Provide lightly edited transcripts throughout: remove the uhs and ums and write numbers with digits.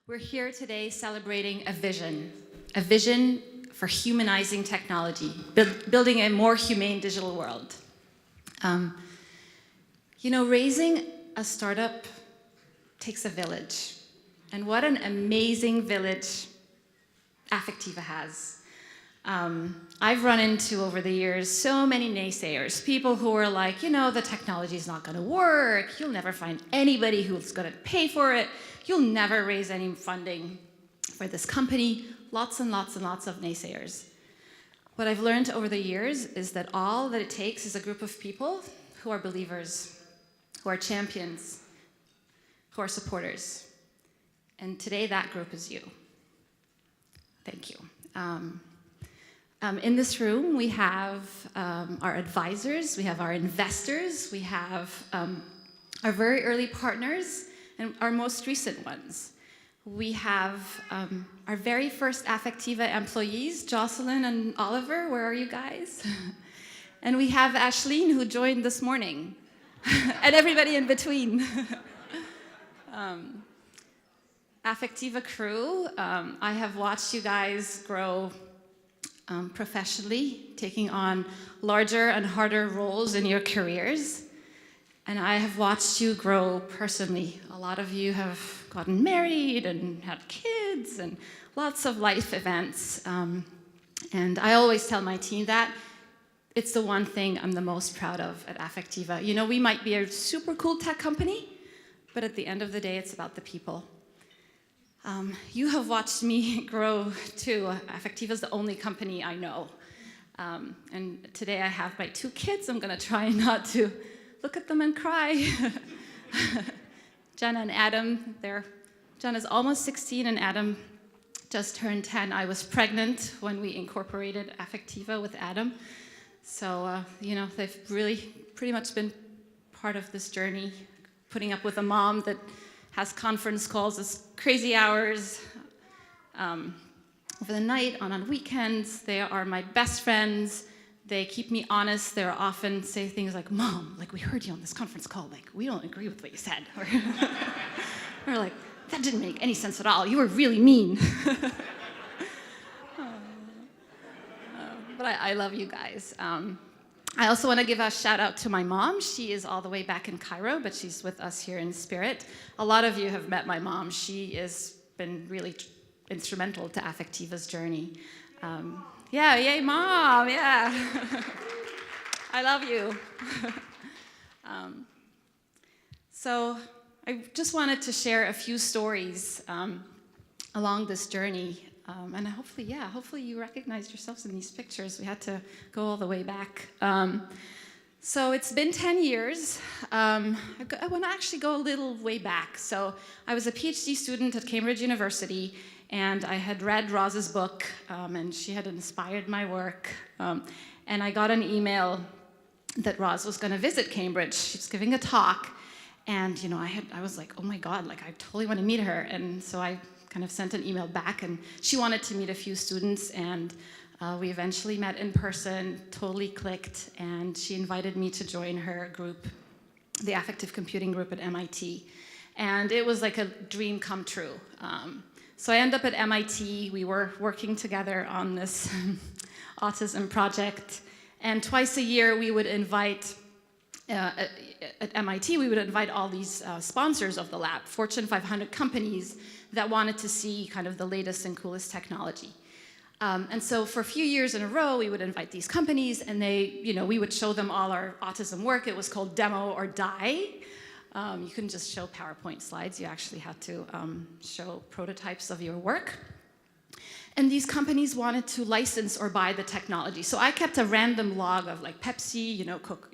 We're here today celebrating a vision for humanizing technology, building a more humane digital world. Raising a startup takes a village. And what an amazing village Affectiva has. I've run into, over the years, so many naysayers, people who are like, the technology is not going to work, you'll never find anybody who's going to pay for it, you'll never raise any funding for this company, lots and lots and lots of naysayers. What I've learned over the years is that all that it takes is a group of people who are believers, who are champions, who are supporters. And today that group is you. Thank you. In this room, we have our advisors, we have our investors, we have our very early partners, and our most recent ones. We have our very first Affectiva employees, Jocelyn and Oliver. Where are you guys? And we have Ashleen, who joined this morning, and everybody in between. Affectiva crew, I have watched you guys grow professionally, taking on larger and harder roles in your careers. And I have watched you grow personally. A lot of you have gotten married and had kids and lots of life events. And I always tell my team that it's the one thing I'm the most proud of at Affectiva. We might be a super cool tech company, but at the end of the day, it's about the people. You have watched me grow too. Affectiva is the only company I know. And today I have my 2 kids. I'm going to try not to look at them and cry. Jenna and Adam, Jenna's almost 16 and Adam just turned 10. I was pregnant when we incorporated Affectiva with Adam. So, they've really pretty much been part of this journey, putting up with a mom that has conference calls as crazy hours over the night, on weekends. They are my best friends. They keep me honest. They often say things like, "Mom, we heard you on this conference call. We don't agree with what you said." Or like, "That didn't make any sense at all. You were really mean." But I love you guys. I also want to give a shout out to my mom. She is all the way back in Cairo, but she's with us here in spirit. A lot of you have met my mom. She has been really instrumental to Affectiva's journey. Yeah, yay, Mom, yeah. I love you. So I just wanted to share a few stories along this journey. And hopefully you recognized yourselves in these pictures. We had to go all the way back. So it's been 10 years. I want to actually go a little way back. So I was a PhD student at Cambridge University, and I had read Roz's book, and she had inspired my work. And I got an email that Roz was going to visit Cambridge. She was giving a talk, and I was like, oh my God, I totally want to meet her. And so I kind of sent an email back, and she wanted to meet a few students, and we eventually met in person, totally clicked, and she invited me to join her group, the Affective Computing group at MIT. And it was like a dream come true. So I ended up at MIT. We were working together on this autism project, and twice a year we would invite at MIT, we would invite all these sponsors of the lab, Fortune 500 companies that wanted to see kind of the latest and coolest technology. And so for a few years in a row, we would invite these companies, and we would show them all our autism work. It was called Demo or Die. You couldn't just show PowerPoint slides. You actually had to show prototypes of your work. And these companies wanted to license or buy the technology. So I kept a random log of Pepsi, Coke,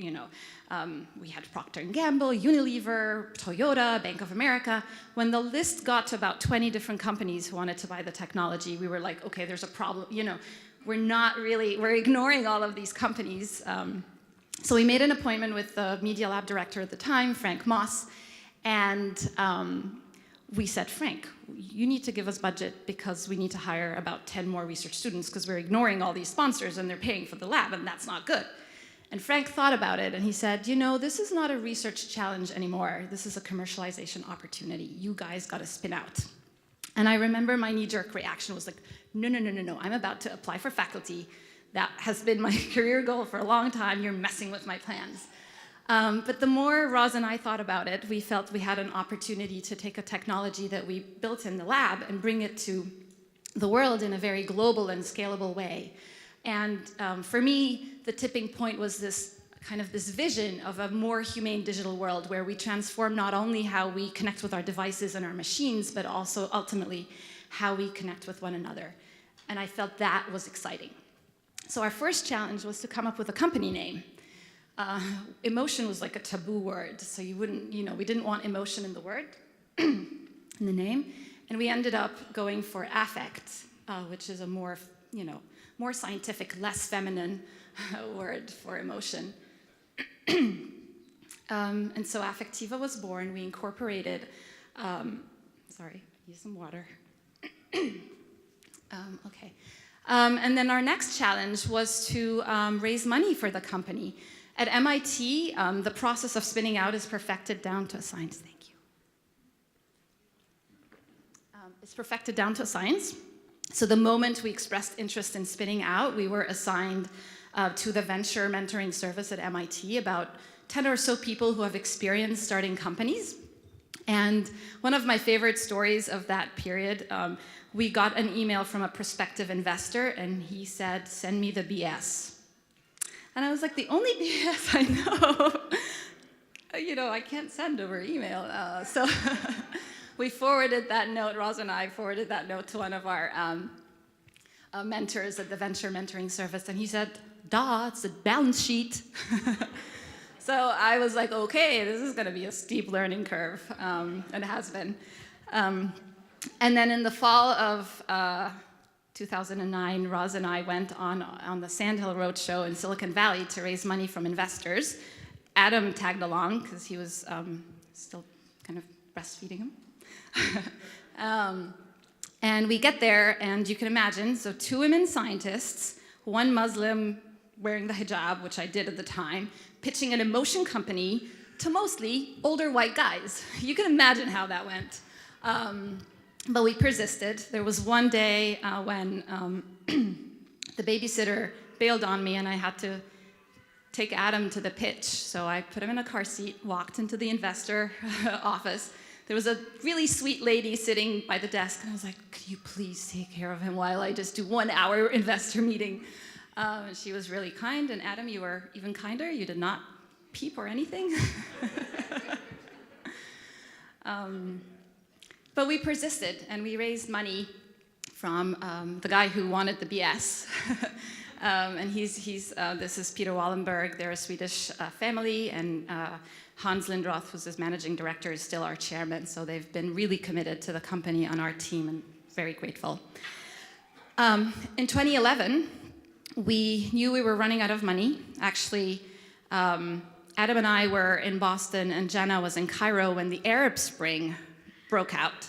we had Procter & Gamble, Unilever, Toyota, Bank of America. When the list got to about 20 different companies who wanted to buy the technology, we were like, okay, there's a problem. We're ignoring all of these companies. So we made an appointment with the Media Lab director at the time, Frank Moss, and we said, Frank, you need to give us budget because we need to hire about 10 more research students because we're ignoring all these sponsors and they're paying for the lab, and that's not good. And Frank thought about it, and he said, this is not a research challenge anymore. This is a commercialization opportunity. You guys got to spin out. And I remember my knee-jerk reaction was like, no, no, no, no, no, I'm about to apply for faculty. That has been my career goal for a long time. You're messing with my plans. But the more Roz and I thought about it, we felt we had an opportunity to take a technology that we built in the lab and bring it to the world in a very global and scalable way. And for me, the tipping point was this vision of a more humane digital world where we transform not only how we connect with our devices and our machines, but also ultimately how we connect with one another. And I felt that was exciting. So our first challenge was to come up with a company name. Emotion was like a taboo word, so you wouldn't, we didn't want emotion in the word, in the name. And we ended up going for affect, which is a more scientific, less feminine word for emotion. And so Affectiva was born. We incorporated, use some water. Okay. And then our next challenge was to raise money for the company. At MIT, the process of spinning out is perfected down to a science. Thank you. It's perfected down to a science. So the moment we expressed interest in spinning out, we were assigned to the venture mentoring service at MIT, about 10 or so people who have experience starting companies. And one of my favorite stories of that period, we got an email from a prospective investor, and he said, "Send me the BS." And I was like, the only BS I know, I can't send over email. So we forwarded that note, Roz and I forwarded that note to one of our mentors at the Venture Mentoring Service, and he said, "Duh, it's a balance sheet." So I was like, okay, this is gonna be a steep learning curve, and it has been. And then in the fall of 2009, Roz and I went on the Sandhill Roadshow in Silicon Valley to raise money from investors. Adam tagged along because he was still kind of breastfeeding him. And we get there, and you can imagine, so 2 women scientists, one Muslim wearing the hijab, which I did at the time, pitching an emotion company to mostly older white guys. You can imagine how that went. But we persisted. There was one day when the babysitter bailed on me, and I had to take Adam to the pitch. So I put him in a car seat, walked into the investor office. There was a really sweet lady sitting by the desk, and I was like, "Could you please take care of him while I just do 1 hour investor meeting?" And she was really kind, and Adam, you were even kinder. You did not peep or anything. But we persisted, and we raised money from the guy who wanted the BS. And this is Peter Wallenberg. They're a Swedish family, and Hans Lindroth, who's his managing director, is still our chairman. So they've been really committed to the company on our team, and very grateful. In 2011, we knew we were running out of money. Actually, Adam and I were in Boston, and Jenna was in Cairo when the Arab Spring broke out,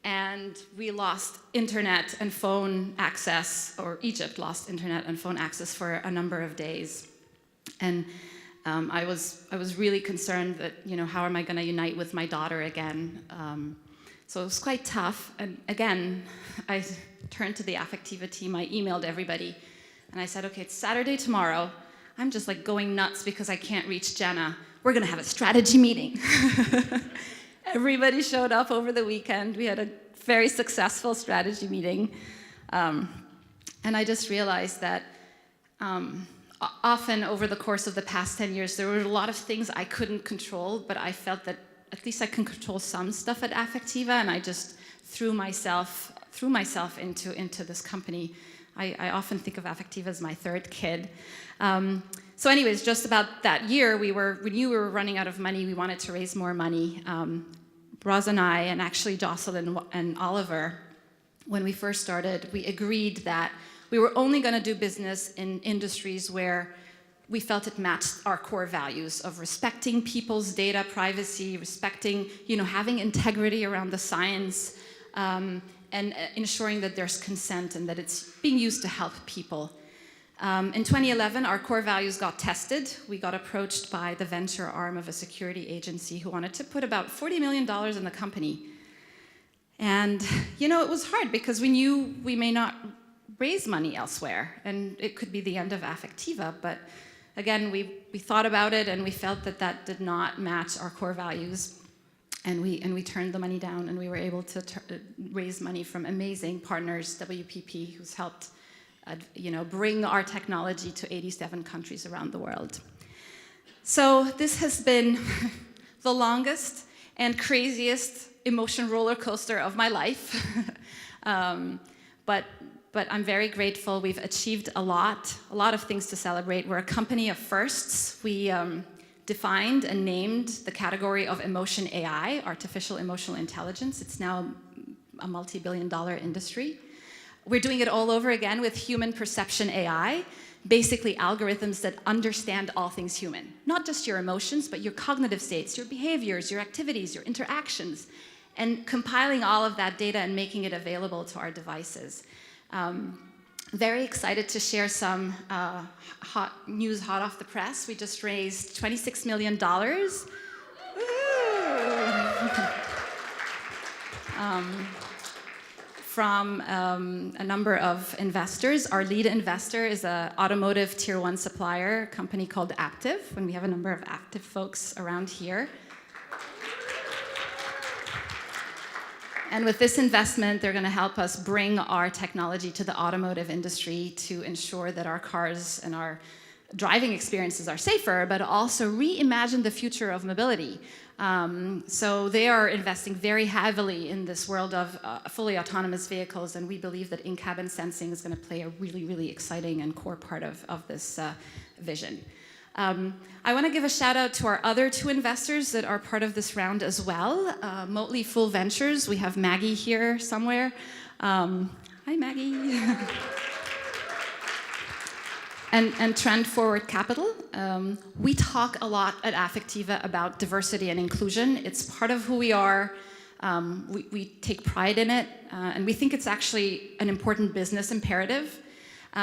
and we lost internet and phone access, or Egypt lost internet and phone access for a number of days. And I was really concerned that, how am I going to unite with my daughter again? So it was quite tough. And again, I turned to the Affectiva team. I emailed everybody, and I said, "Okay, it's Saturday tomorrow. I'm just like going nuts because I can't reach Jenna. We're going to have a strategy meeting." Everybody showed up over the weekend. We had a very successful strategy meeting. And I just realized that often over the course of the past 10 years, there were a lot of things I couldn't control, but I felt that at least I can control some stuff at Affectiva, and I just threw myself into this company. I often think of Affectiva as my third kid. So anyways, just about that year, we knew we were running out of money. We wanted to raise more money. Roz and I, and actually Jocelyn and Oliver, when we first started, we agreed that we were only going to do business in industries where we felt it matched our core values of respecting people's data privacy, respecting, having integrity around the science, and ensuring that there's consent and that it's being used to help people. In 2011, our core values got tested. We got approached by the venture arm of a security agency who wanted to put about $40 million in the company. And, you know, it was hard because we knew we may not raise money elsewhere, and it could be the end of Affectiva. But again, we thought about it, and we felt that that did not match our core values. And we turned the money down, and we were able to raise money from amazing partners, WPP, who's helped bring our technology to 87 countries around the world. So this has been the longest and craziest emotion roller coaster of my life. But I'm very grateful. We've achieved a lot of things to celebrate. We're a company of firsts. We defined and named the category of emotion AI, artificial emotional intelligence. It's now a multi-billion-dollar industry. We're doing it all over again with human perception AI, basically algorithms that understand all things human. Not just your emotions, but your cognitive states, your behaviors, your activities, your interactions, and compiling all of that data and making it available to our devices. Very excited to share some hot news hot off the press. We just raised $26 million. From a number of investors. Our lead investor is an automotive tier 1 supplier, a company called Aptiv, and we have a number of Aptiv folks around here. And with this investment, they're going to help us bring our technology to the automotive industry to ensure that our cars and our driving experiences are safer, but also reimagine the future of mobility. So they are investing very heavily in this world of fully autonomous vehicles, and we believe that in-cabin sensing is going to play a really, really exciting and core part of this vision. I want to give a shout out to our other 2 investors that are part of this round as well. Motley Fool Ventures, we have Maggie here somewhere. Hi, Maggie. And Trend Forward Capital. We talk a lot at Affectiva about diversity and inclusion. It's part of who we are. We take pride in it, and we think it's actually an important business imperative.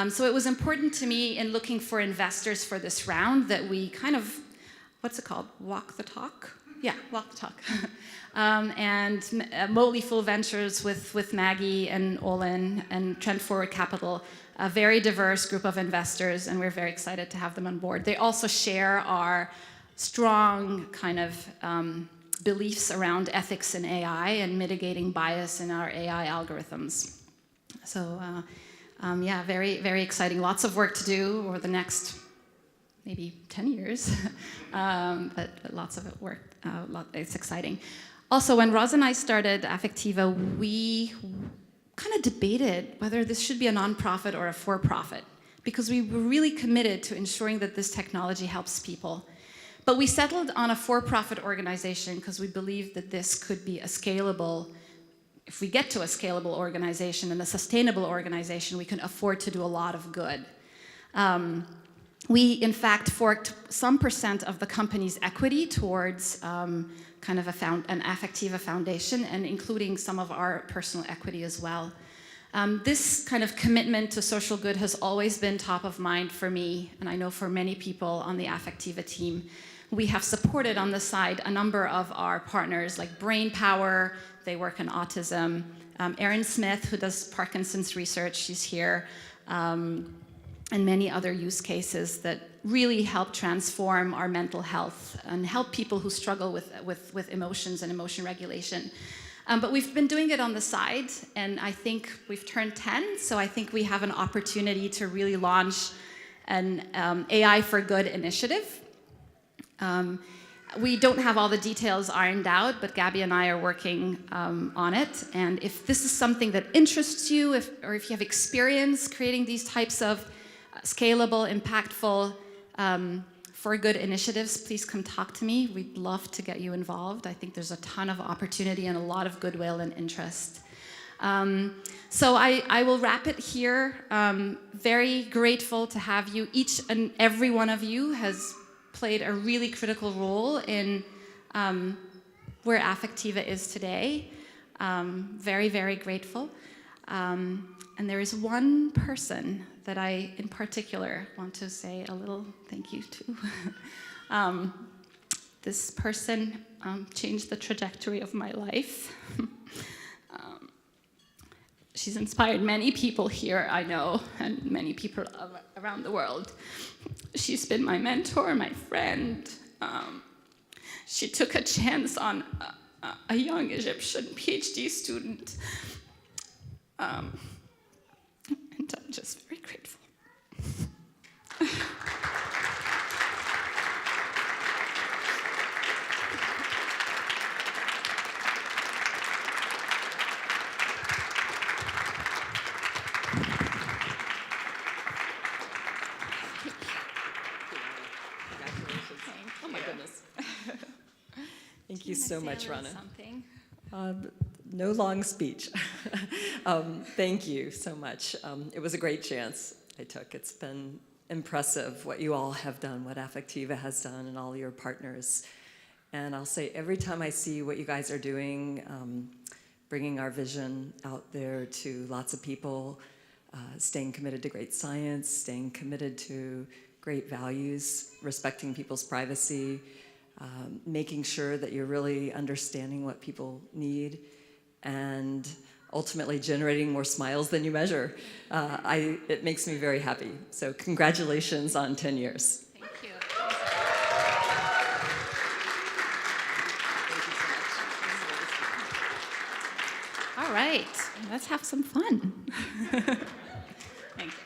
So it was important to me in looking for investors for this round that we kind of, what's it called? Walk the talk? Yeah, walk the talk. And Motley Fool Ventures with Maggie and Olin and Trend Forward Capital, a very diverse group of investors, and we're very excited to have them on board. They also share our strong kind of beliefs around ethics in AI and mitigating bias in our AI algorithms. So yeah, very, very exciting. Lots of work to do over the next maybe 10 years, but lots of work. It's exciting. Also, when Roz and I started Affectiva, we kind of debated whether this should be a nonprofit or a for-profit, because we were really committed to ensuring that this technology helps people. But we settled on a for-profit organization because we believed that this could be a scalable, if we get to a scalable organization and a sustainable organization, we can afford to do a lot of good. We, in fact, forked some % of the company's equity towards kind of an Affectiva foundation, and including some of our personal equity as well. This kind of commitment to social good has always been top of mind for me, and I know for many people on the Affectiva team. We have supported on the side a number of our partners like Brain Power, they work in autism, Erin Smith, who does Parkinson's research, she's here, and many other use cases that really help transform our mental health and help people who struggle with emotions and emotion regulation. But we've been doing it on the side, and I think we've turned 10, so I think we have an opportunity to really launch an AI for Good initiative. We don't have all the details ironed out, but Gabby and I are working on it. And if this is something that interests you, or if you have experience creating these types of scalable, impactful, for good initiatives, please come talk to me. We'd love to get you involved. I think there's a ton of opportunity and a lot of goodwill and interest. So I will wrap it here. Very grateful to have you. Each and every one of you has played a really critical role in where Affectiva is today. Very, very grateful. And there is one person that I, in particular, want to say a little thank you to. This person changed the trajectory of my life. She's inspired many people here, I know, and many people around the world. She's been my mentor, my friend. She took a chance on a young Egyptian PhD student. And I'm just very grateful. Oh my goodness. Thank you so much, Rana. No long speech. Thank you so much. It was a great chance I took. It's been impressive what you all have done, what Affectiva has done, and all your partners. And I'll say every time I see what you guys are doing, bringing our vision out there to lots of people, staying committed to great science, staying committed to great values, respecting people's privacy, making sure that you're really understanding what people need, and ultimately generating more smiles than you measure. It makes me very happy. So congratulations on 10 years. Thank you. All right, let's have some fun. Thank you.